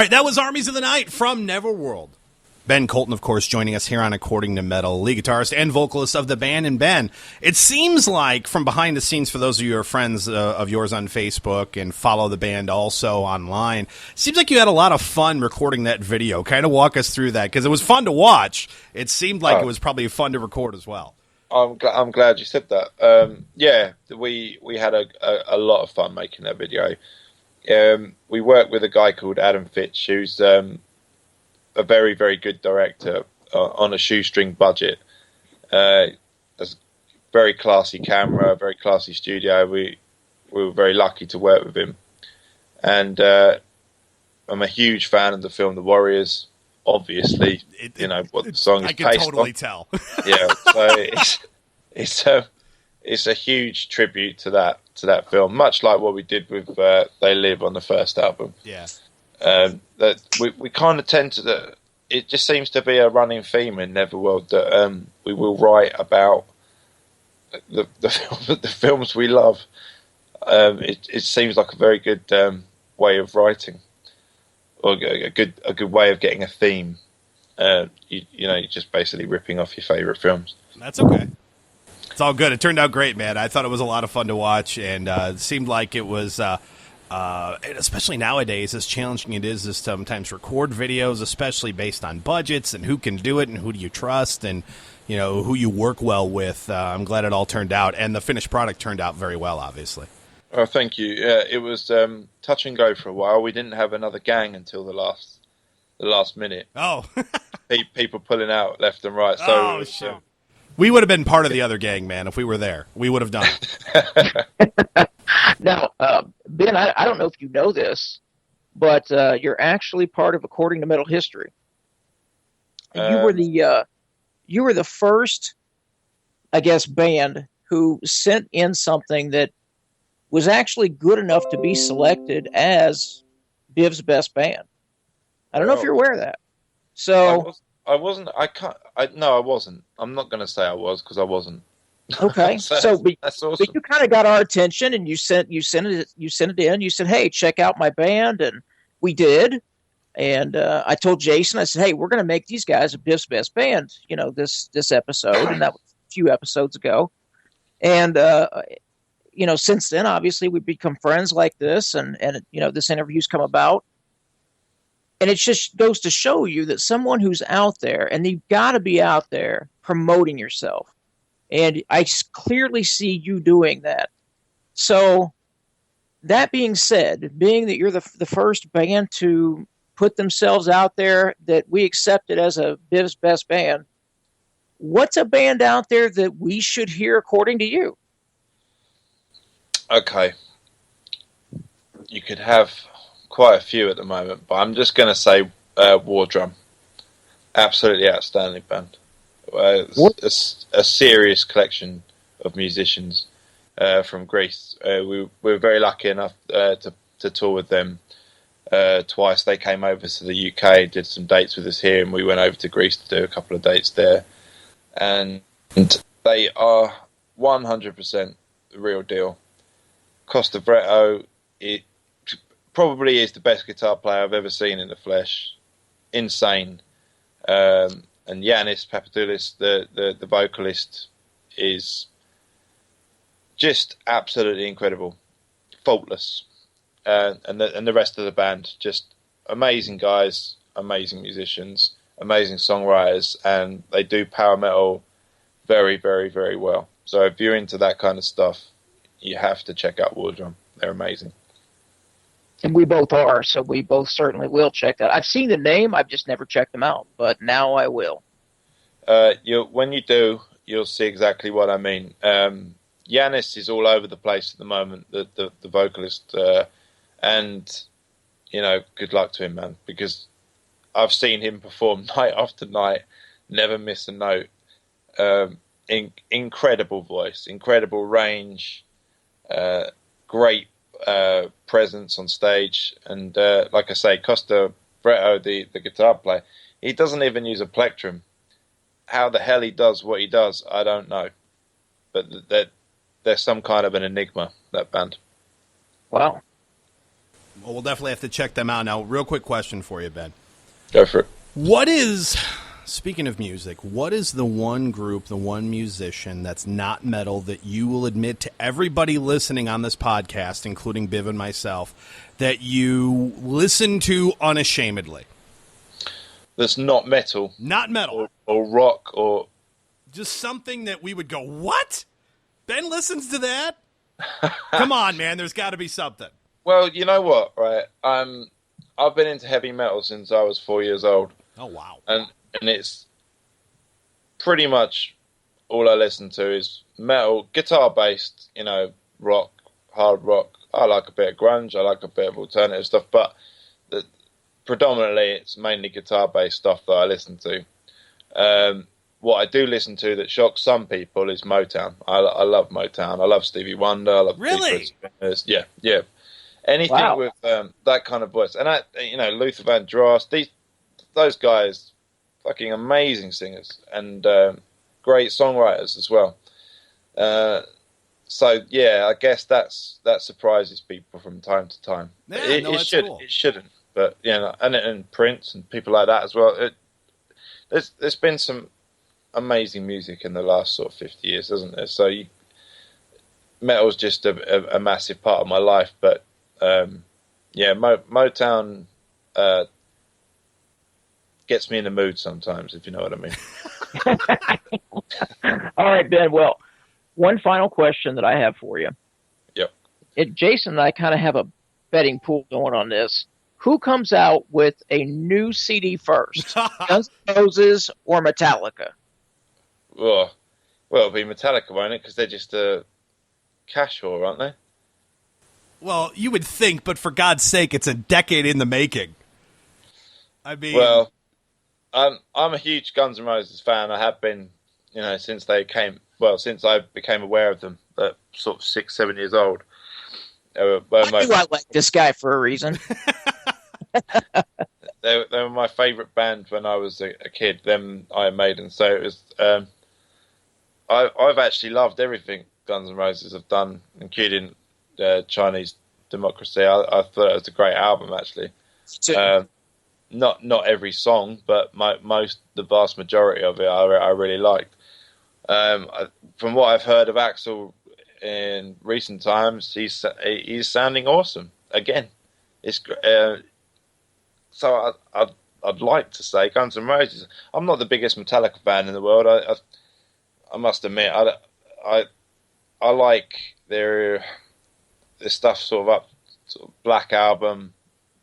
right, that was Armies of the Night from Neverworld. Ben Colton, of course, joining us here on According to Metal, lead guitarist and vocalist of the band. And Ben, it seems like from behind the scenes, for those of you who are friends of yours on Facebook and follow the band also online, it seems like you had a lot of fun recording that video. Kind of walk us through that, because it was fun to watch. It seemed like it was probably fun to record as well. I'm glad you said that. Yeah, we had a lot of fun making that video. We worked with a guy called Adam Fitch, who's a very, very good director on a shoestring budget. A very classy camera, very classy studio. We were very lucky to work with him. And I'm a huge fan of the film The Warriors. Obviously, what the song is based on. I can totally tell. Yeah, so it's a huge tribute to that film, much like what we did with They Live on the first album. Yeah. That we kind of tend to. It just seems to be a running theme in Neverworld that we will write about the films we love. It seems like a very good way of writing, or a good way of getting a theme. You're just basically ripping off your favorite films. That's okay. It's all good. It turned out great, man. I thought it was a lot of fun to watch, and it seemed like it was. And especially nowadays, as challenging it is to sometimes record videos, especially based on budgets and who can do it and who do you trust and, who you work well with. I'm glad it all turned out, and the finished product turned out very well, obviously. Oh, thank you. Yeah, it was touch and go for a while. We didn't have another gang until the last minute. Oh. People pulling out left and right. So shit. We would have been part of the other gang, man, if we were there. We would have done it. Now, Ben, I don't know if you know this, but you're actually part of According to Metal history. You were the first, I guess, band who sent in something that was actually good enough to be selected as Biv's best band. I don't know if you're aware of that. So I wasn't. I can't. No, I wasn't. I'm not going to say I was, because I wasn't. Okay, that's awesome. But you kind of got our attention, and you sent it in. You said, "Hey, check out my band," and we did. And I told Jason, I said, "Hey, we're going to make these guys a Biff's best band." This episode, and that was a few episodes ago. And since then, obviously, we've become friends like this, and this interview's come about. And it just goes to show you that someone who's out there, and you've got to be out there promoting yourself. And I clearly see you doing that. So that being said, being that you're the first band to put themselves out there that we accepted as a Biv's best band, what's a band out there that we should hear according to you? Okay. You could have quite a few at the moment, but I'm just going to say War Drum. Absolutely outstanding band. A serious collection of musicians from Greece. We were very lucky enough to tour with them twice. They came over to the UK, did some dates with us here, and we went over to Greece to do a couple of dates there. And they are 100% the real deal. Costa Bretto, it probably is the best guitar player I've ever seen in the flesh. Insane. And Yanis Papadoulis, the vocalist, is just absolutely incredible, faultless, and the rest of the band, just amazing guys, amazing musicians, amazing songwriters, and they do power metal very, very, very well. So if you're into that kind of stuff, you have to check out War Drum. They're amazing. And we both are, so we both certainly will check that. I've seen the name, I've just never checked them out, but now I will. When you do, you'll see exactly what I mean. Yanis is all over the place at the moment, the vocalist, and good luck to him, man, because I've seen him perform night after night, never miss a note. Incredible voice, incredible range, great presence on stage, and like I say, Costa Bretto, the guitar player, he doesn't even use a plectrum. How the hell he does what he does, I don't know, but they're some kind of an enigma, that band. Wow. Well, we'll definitely have to check them out. Now, real quick question for you, Ben. Go for it. What is, speaking of music, what is the one group, the one musician that's not metal that you will admit to everybody listening on this podcast, including Biv and myself, that you listen to unashamedly? That's not metal. Not metal. Or rock or... Just something that we would go, what? Ben listens to that? Come on, man. There's got to be something. Well, you know what, right? I've been into heavy metal since I was 4 years old. Oh, wow. And it's pretty much all I listen to is metal, guitar-based, rock, hard rock. I like a bit of grunge. I like a bit of alternative stuff. But predominantly, it's mainly guitar-based stuff that I listen to. What I do listen to that shocks some people is Motown. I love Motown. I love Stevie Wonder. I love really? Yeah. Anything with that kind of voice. And Luther Vandross, those guys, fucking amazing singers and great songwriters as well. So yeah, I guess that surprises people from time to time. Yeah, It shouldn't, but and Prince and people like that as well. There's been some amazing music in the last sort of 50 years, hasn't there? So metal's just a massive part of my life, but Motown gets me in the mood sometimes, if you know what I mean. All right, Ben. Well, one final question that I have for you. Yep. Jason and I kind of have a betting pool going on this. Who comes out with a new CD first, Guns N' Roses or Metallica? Well, it'll be Metallica, won't it? Because they're just a cash whore, aren't they? Well, you would think, but for God's sake, it's a decade in the making. I mean... Well, I'm a huge Guns N' Roses fan. I have been, since I became aware of them at sort of 6-7 years old. I like this guy for a reason. They were my favourite band when I was a kid, them Iron Maiden. So it was... I've actually loved everything Guns N' Roses have done, including Chinese Democracy. I thought it was a great album, actually. Not every song, but the vast majority of it I really liked. From what I've heard of Axl in recent times, he's sounding awesome again. It's so I'd like to say Guns N' Roses. I'm not the biggest Metallica fan in the world. I must admit, I like their stuff sort of Black Album,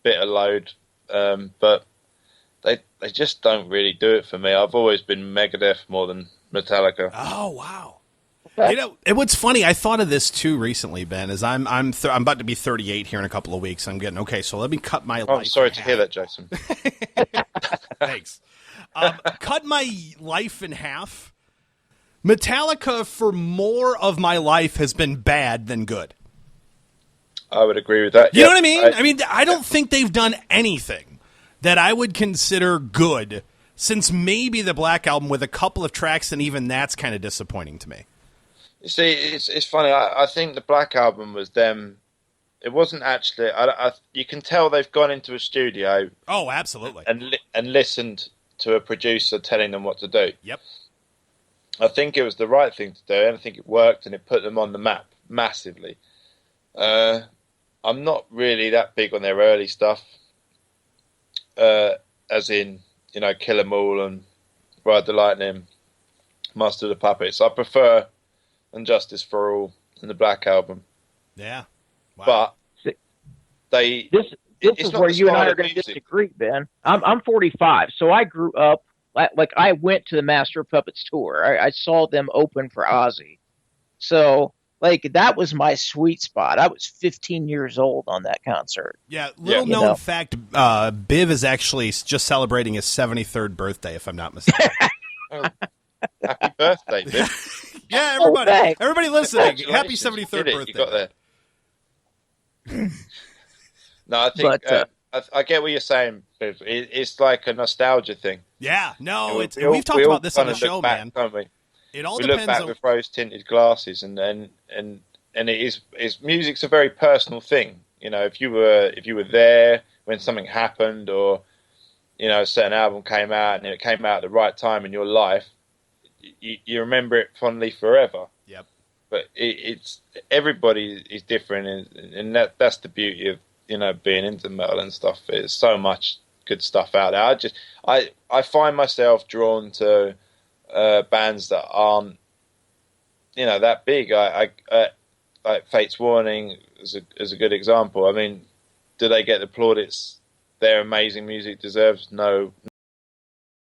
Bitter Load, but they just don't really do it for me. I've always been Megadeth more than Metallica. Oh wow! What's funny? I thought of this too recently, Ben. Is I'm about to be 38 here in a couple of weeks. I'm getting okay. So let me cut my. I'm sorry to hear that, Jason. Thanks. Cut my life in half. Metallica for more of my life has been bad than good. I would agree with that. You know what I mean? I don't think they've done anything that I would consider good since maybe the Black Album with a couple of tracks, and even that's kind of disappointing to me. You see, it's funny. I think the Black Album was them. It wasn't actually. You can tell they've gone into a studio. Oh, absolutely. And listened to a producer telling them what to do. Yep. I think it was the right thing to do, and I think it worked, and it put them on the map massively. I'm not really that big on their early stuff, as in, Kill 'Em All and Ride the Lightning, Master of the Puppets. I prefer Injustice for All and the Black Album. Yeah. Wow. But they... This is where you and I are going to disagree, Ben. I'm 45, so I grew up, like I went to the Master of Puppets tour. I saw them open for Ozzy. So... that was my sweet spot. I was 15 years old on that concert. Yeah, known fact, Biv is actually just celebrating his 73rd birthday, if I'm not mistaken. Oh, happy birthday, Biv. Yeah, everybody listening, happy 73rd birthday. You got there. No, I think I get what you're saying, Biv. It's like a nostalgia thing. Yeah, no, we've talked about this on the show, man. Don't we? It all we depends look back with rose-tinted glasses, and it is music's a very personal thing. You know, if you were there when something happened, or you know, a certain album came out and it came out at the right time in your life, you remember it fondly forever. Yep. But it's everybody is different, and that's the beauty of, you know, being into metal and stuff. There's so much good stuff out there. I find myself drawn to bands that aren't, you know, that big. I like Fate's Warning is a good example. I mean, do they get the plaudits their amazing music deserves? No,